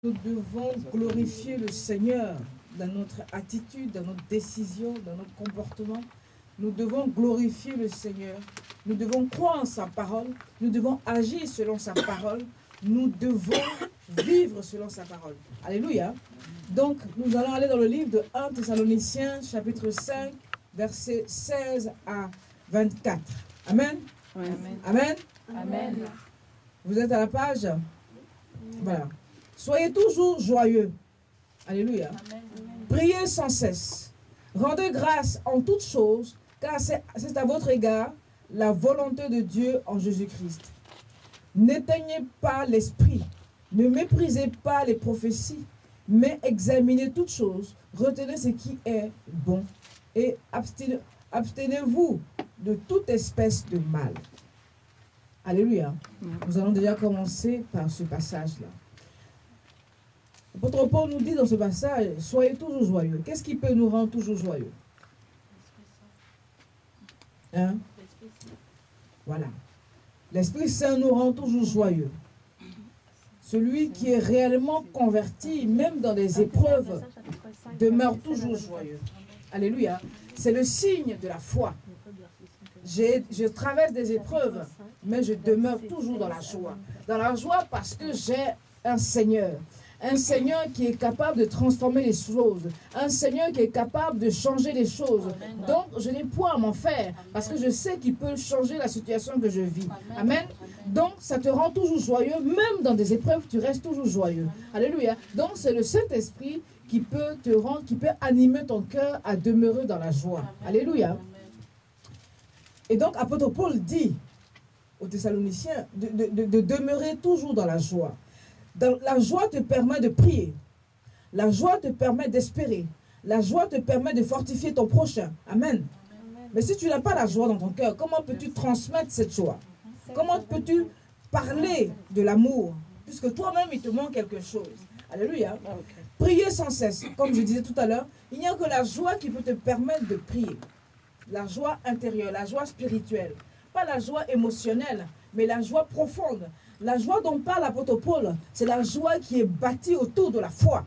Nous devons glorifier le Seigneur dans notre attitude, dans notre décision, dans notre comportement. Nous devons glorifier le Seigneur. Nous devons croire en sa parole. Nous devons agir selon sa parole. Nous devons vivre selon sa parole. Alléluia. Donc, nous allons aller dans le livre de 1 Thessaloniciens, chapitre 5, versets 16 à 24. Amen. Amen. Amen. Amen. Vous êtes à la page? Voilà. Soyez toujours joyeux. Alléluia. Amen. Priez sans cesse. Rendez grâce en toutes choses, car c'est à votre égard la volonté de Dieu en Jésus-Christ. N'éteignez pas l'esprit. Ne méprisez pas les prophéties, mais examinez toutes choses. Retenez ce qui est bon et abstenez-vous de toute espèce de mal. Alléluia. Nous allons déjà commencer par ce passage-là. L'apôtre Paul nous dit dans ce passage, soyez toujours joyeux. Qu'est-ce qui peut nous rendre toujours joyeux? Hein? Voilà. L'Esprit Saint nous rend toujours joyeux. Celui qui est réellement converti, même dans les épreuves, demeure toujours joyeux. Alléluia. C'est le signe de la foi. Je traverse des épreuves, mais je demeure toujours dans la joie. Dans la joie parce que j'ai un Seigneur. Un Seigneur qui est capable de transformer les choses. Un Seigneur qui est capable de changer les choses. Donc, je n'ai point à m'en faire parce que je sais qu'il peut changer la situation que je vis. Amen. Donc, ça te rend toujours joyeux. Même dans des épreuves, tu restes toujours joyeux. Alléluia. Donc, c'est le Saint-Esprit qui peut te rendre, qui peut animer ton cœur à demeurer dans la joie. Alléluia. Et donc, apôtre Paul dit aux Thessaloniciens de demeurer toujours dans la joie. La joie te permet de prier. La joie te permet d'espérer. La joie te permet de fortifier ton prochain. Amen. Mais si tu n'as pas la joie dans ton cœur, comment peux-tu transmettre cette joie? Comment peux-tu parler de l'amour? Puisque toi-même, il te manque quelque chose. Alléluia. Prier sans cesse. Comme je disais tout à l'heure, il n'y a que la joie qui peut te permettre de prier. La joie intérieure, la joie spirituelle. Pas la joie émotionnelle, mais la joie profonde. La joie dont parle l'apôtre Paul, c'est la joie qui est bâtie autour de la foi.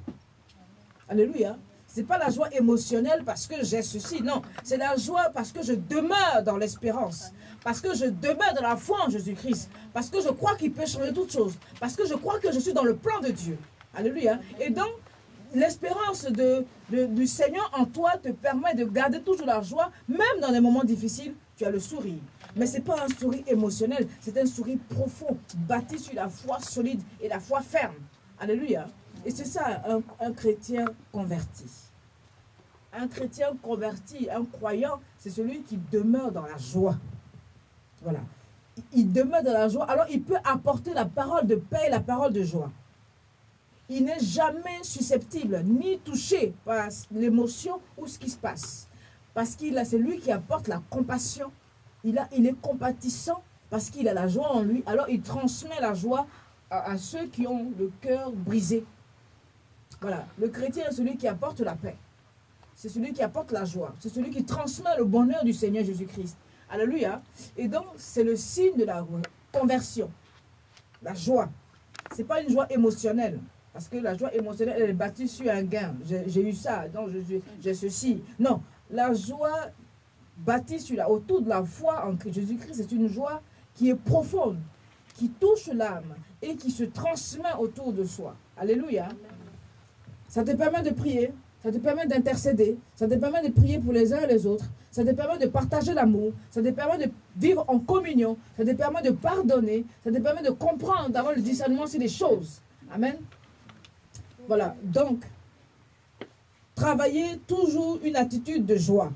Alléluia. Ce n'est pas la joie émotionnelle parce que j'ai ceci, non. C'est la joie parce que je demeure dans l'espérance. Parce que je demeure dans la foi en Jésus-Christ. Parce que je crois qu'il peut changer toutes choses. Parce que je crois que je suis dans le plan de Dieu. Alléluia. Et donc, l'espérance du Seigneur en toi te permet de garder toujours la joie, même dans les moments difficiles, tu as le sourire. Mais ce n'est pas un sourire émotionnel, c'est un sourire profond, bâti sur la foi solide et la foi ferme. Alléluia. Et c'est ça, un chrétien converti. Un chrétien converti, un croyant, c'est celui qui demeure dans la joie. Voilà. Il demeure dans la joie, alors il peut apporter la parole de paix et la parole de joie. Il n'est jamais susceptible, ni touché par l'émotion ou ce qui se passe. Parce c'est lui qui apporte la compassion. Il est compatissant parce qu'il a la joie en lui. Alors il transmet la joie à ceux qui ont le cœur brisé. Voilà. Le chrétien est celui qui apporte la paix. C'est celui qui apporte la joie. C'est celui qui transmet le bonheur du Seigneur Jésus-Christ. Alléluia. Et donc, c'est le signe de la conversion. La joie. Ce n'est pas une joie émotionnelle. Parce que la joie émotionnelle, elle est bâtie sur un gain. J'ai eu ça, donc j'ai ceci. Non, la joie bâtie autour de la foi en Jésus-Christ, c'est une joie qui est profonde, qui touche l'âme et qui se transmet autour de soi. Alléluia. Ça te permet de prier, ça te permet d'intercéder, ça te permet de prier pour les uns et les autres, ça te permet de partager l'amour, ça te permet de vivre en communion, ça te permet de pardonner, ça te permet de comprendre, d'avoir le discernement sur les choses. Amen. Voilà, donc, travaillez toujours une attitude de joie.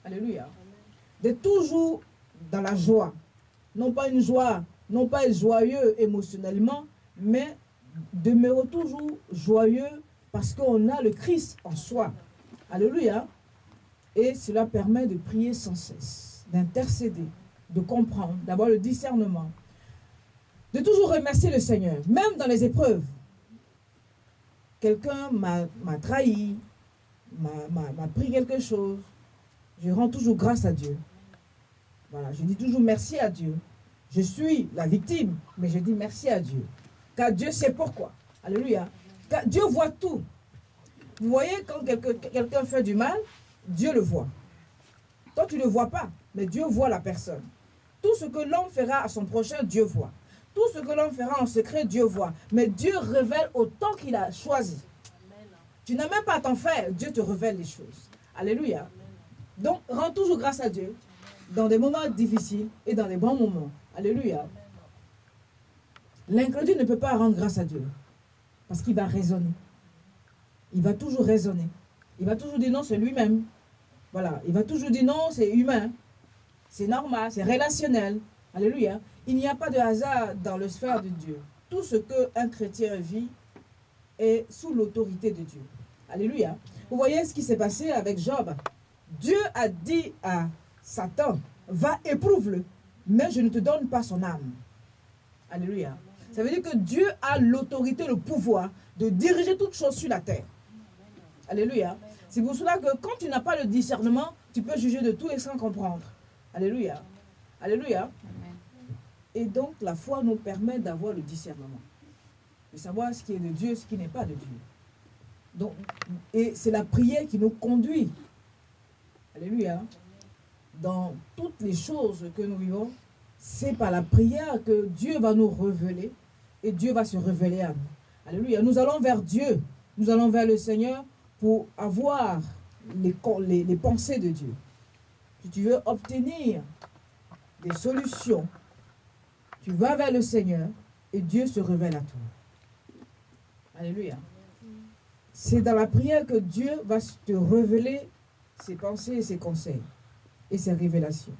Alléluia. D'être toujours dans la joie. Non pas une joie, non pas être joyeux émotionnellement, mais demeurer toujours joyeux parce qu'on a le Christ en soi. Alléluia. Et cela permet de prier sans cesse, d'intercéder, de comprendre, d'avoir le discernement, de toujours remercier le Seigneur, même dans les épreuves. Quelqu'un m'a trahi, m'a pris quelque chose. Je rends toujours grâce à Dieu. Voilà, je dis toujours merci à Dieu. Je suis la victime, mais je dis merci à Dieu. Car Dieu sait pourquoi. Alléluia. Car Dieu voit tout. Vous voyez, quand quelqu'un fait du mal, Dieu le voit. Toi, tu ne le vois pas, mais Dieu voit la personne. Tout ce que l'homme fera à son prochain, Dieu voit. Tout ce que l'homme fera en secret, Dieu voit. Mais Dieu révèle autant qu'il a choisi. Tu n'as même pas à t'en faire, Dieu te révèle les choses. Alléluia. Donc, rends toujours grâce à Dieu dans des moments difficiles et dans des bons moments. Alléluia. L'incrédule ne peut pas rendre grâce à Dieu parce qu'il va raisonner. Il va toujours raisonner. Il va toujours dire non, c'est lui-même. Voilà. Il va toujours dire non, c'est humain. C'est normal, c'est relationnel. Alléluia. Il n'y a pas de hasard dans le sphère de Dieu. Tout ce qu'un chrétien vit est sous l'autorité de Dieu. Alléluia. Vous voyez ce qui s'est passé avec Job. Dieu a dit à Satan, va éprouve-le, mais je ne te donne pas son âme. Alléluia. Ça veut dire que Dieu a l'autorité, le pouvoir de diriger toutes choses sur la terre. Alléluia. C'est pour cela que quand tu n'as pas le discernement, tu peux juger de tout et sans comprendre. Alléluia. Alléluia. Et donc la foi nous permet d'avoir le discernement. De savoir ce qui est de Dieu et ce qui n'est pas de Dieu. Donc, et c'est la prière qui nous conduit. Alléluia. Dans toutes les choses que nous vivons, c'est par la prière que Dieu va nous révéler et Dieu va se révéler à nous. Alléluia. Nous allons vers Dieu. Nous allons vers le Seigneur pour avoir les pensées de Dieu. Si tu veux obtenir des solutions, tu vas vers le Seigneur et Dieu se révèle à toi. Alléluia. C'est dans la prière que Dieu va te révéler ses pensées et ses conseils et ses révélations.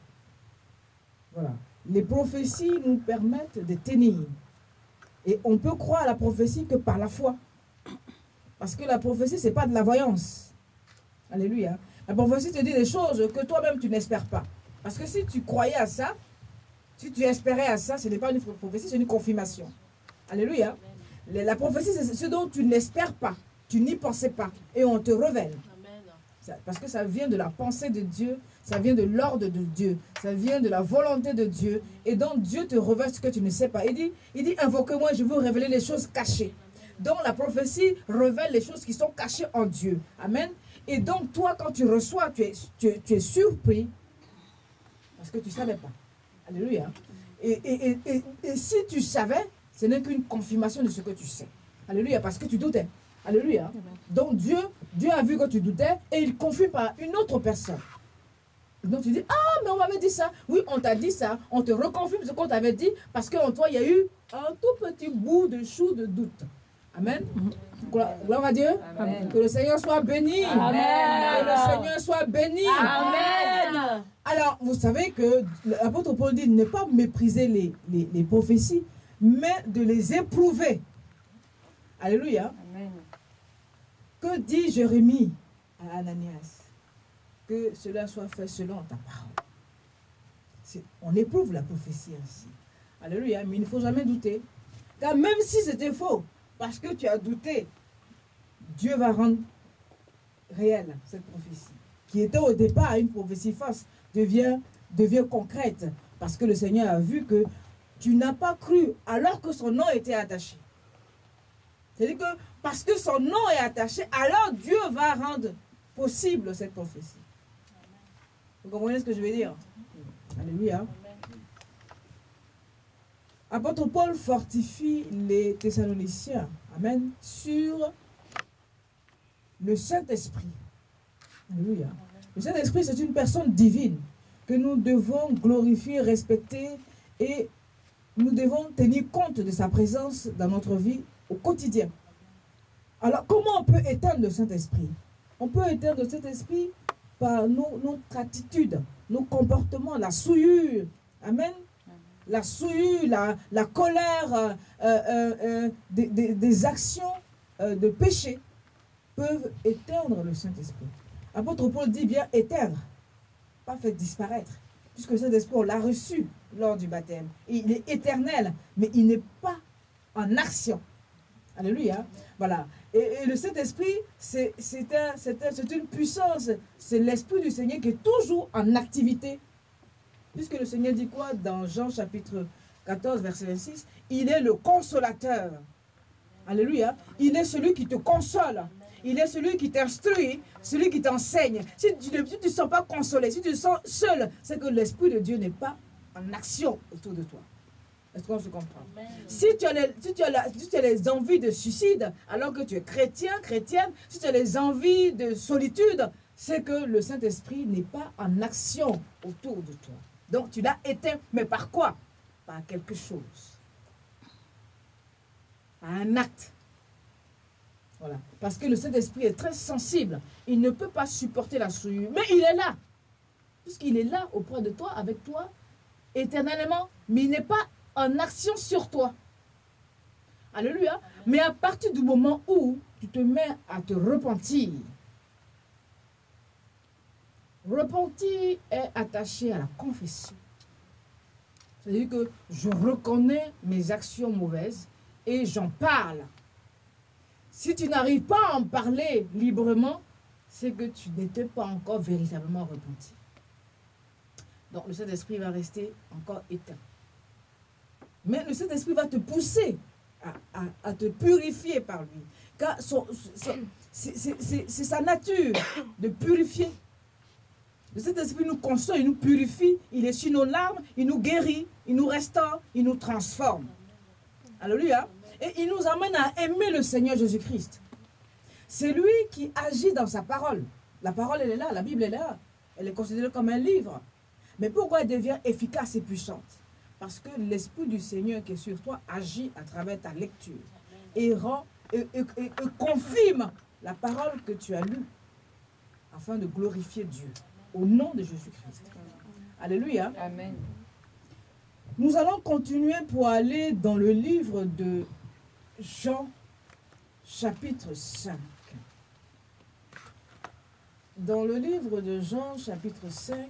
Voilà. Les prophéties nous permettent de tenir. Et on peut croire à la prophétie que par la foi. Parce que la prophétie, ce n'est pas de la voyance. Alléluia. La prophétie te dit des choses que toi-même tu n'espères pas. Parce que si tu croyais à ça, si tu espérais à ça, ce n'est pas une prophétie, c'est une confirmation. Alléluia. La prophétie, c'est ce dont tu n'espères pas. Tu n'y pensais pas. Et on te révèle. Parce que ça vient de la pensée de Dieu, ça vient de l'ordre de Dieu, ça vient de la volonté de Dieu. Et donc Dieu te révèle ce que tu ne sais pas. Il dit invoquez-moi, je vais vous révéler les choses cachées. Donc la prophétie révèle les choses qui sont cachées en Dieu. Amen. Et donc toi, quand tu reçois, tu es surpris parce que tu ne savais pas. Alléluia. Et si tu savais, ce n'est qu'une confirmation de ce que tu sais. Alléluia, parce que tu doutais. Alléluia. Donc Dieu a vu que tu doutais et il confirme par une autre personne. Donc tu dis, ah, mais on m'avait dit ça. Oui, on t'a dit ça. On te reconfirme ce qu'on t'avait dit parce qu'en toi, il y a eu un tout petit bout de chou de doute. Amen. Gloire à Dieu. Amen. Que le Seigneur soit béni. Amen. Que le Seigneur soit béni. Amen. Alors, vous savez que l'apôtre Paul dit ne pas mépriser les prophéties, mais de les éprouver. Alléluia. Amen. Que dit Jérémie à Ananias? Que cela soit fait selon ta parole. On éprouve la prophétie ainsi. Alléluia. Mais il ne faut jamais douter. Car même si c'était faux, parce que tu as douté, Dieu va rendre réelle cette prophétie. Qui était au départ une prophétie fausse, devient concrète. Parce que le Seigneur a vu que tu n'as pas cru alors que son nom était attaché. C'est-à-dire que parce que son nom est attaché, alors Dieu va rendre possible cette prophétie. Vous comprenez ce que je veux dire? Alléluia. Apôtre Paul fortifie les Thessaloniciens, amen, sur le Saint-Esprit. Alléluia. Le Saint-Esprit, c'est une personne divine que nous devons glorifier, respecter et nous devons tenir compte de sa présence dans notre vie au quotidien. Alors, comment on peut éteindre le Saint-Esprit? On peut éteindre le Saint-Esprit par notre attitude, nos comportements, la souillure. Amen. La souillure, la colère, des actions de péché peuvent éteindre le Saint-Esprit. Apôtre Paul dit bien éteindre, pas faire disparaître. Puisque le Saint-Esprit, on l'a reçu lors du baptême. Et il est éternel, mais il n'est pas en action. Alléluia. Voilà. Et le Saint-Esprit, c'est une puissance. C'est l'Esprit du Seigneur qui est toujours en activité. Puisque le Seigneur dit quoi dans Jean chapitre 14, verset 26? Il est le consolateur. Alléluia. Il est celui qui te console. Il est celui qui t'instruit, celui qui t'enseigne. Si tu ne te sens pas consolé, si tu te sens seul, c'est que l'Esprit de Dieu n'est pas en action autour de toi. Est-ce qu'on se comprend? Si tu as les envies de suicide, alors que tu es chrétien, chrétienne, si tu as les envies de solitude, c'est que le Saint-Esprit n'est pas en action autour de toi. Donc tu l'as éteint, mais par quoi? Par quelque chose. Par un acte. Voilà. Parce que le Saint-Esprit est très sensible. Il ne peut pas supporter la souillure. Mais il est là. Puisqu'il est là auprès de toi, avec toi, éternellement. Mais il n'est pas en action sur toi. Alléluia. Mais à partir du moment où tu te mets à te repentir, repentir est attaché à la confession. C'est-à-dire que je reconnais mes actions mauvaises et j'en parle. Si tu n'arrives pas à en parler librement, c'est que tu n'étais pas encore véritablement repenti. Donc le Saint-Esprit va rester encore éteint. Mais le Saint-Esprit va te pousser à te purifier par lui. Car c'est sa nature de purifier. Le Saint-Esprit nous console, il nous purifie, il essuie nos larmes, il nous guérit, il nous restaure, il nous transforme. Alléluia. Et il nous amène à aimer le Seigneur Jésus-Christ. C'est lui qui agit dans sa parole. La parole, elle est là, la Bible est là. Elle est considérée comme un livre. Mais pourquoi elle devient efficace et puissante? Parce que l'Esprit du Seigneur qui est sur toi agit à travers ta lecture et confirme la parole que tu as lue afin de glorifier Dieu au nom de Jésus-Christ. Alléluia. Amen. Nous allons continuer pour aller dans le livre de Jean, chapitre 5. Dans le livre de Jean, chapitre 5,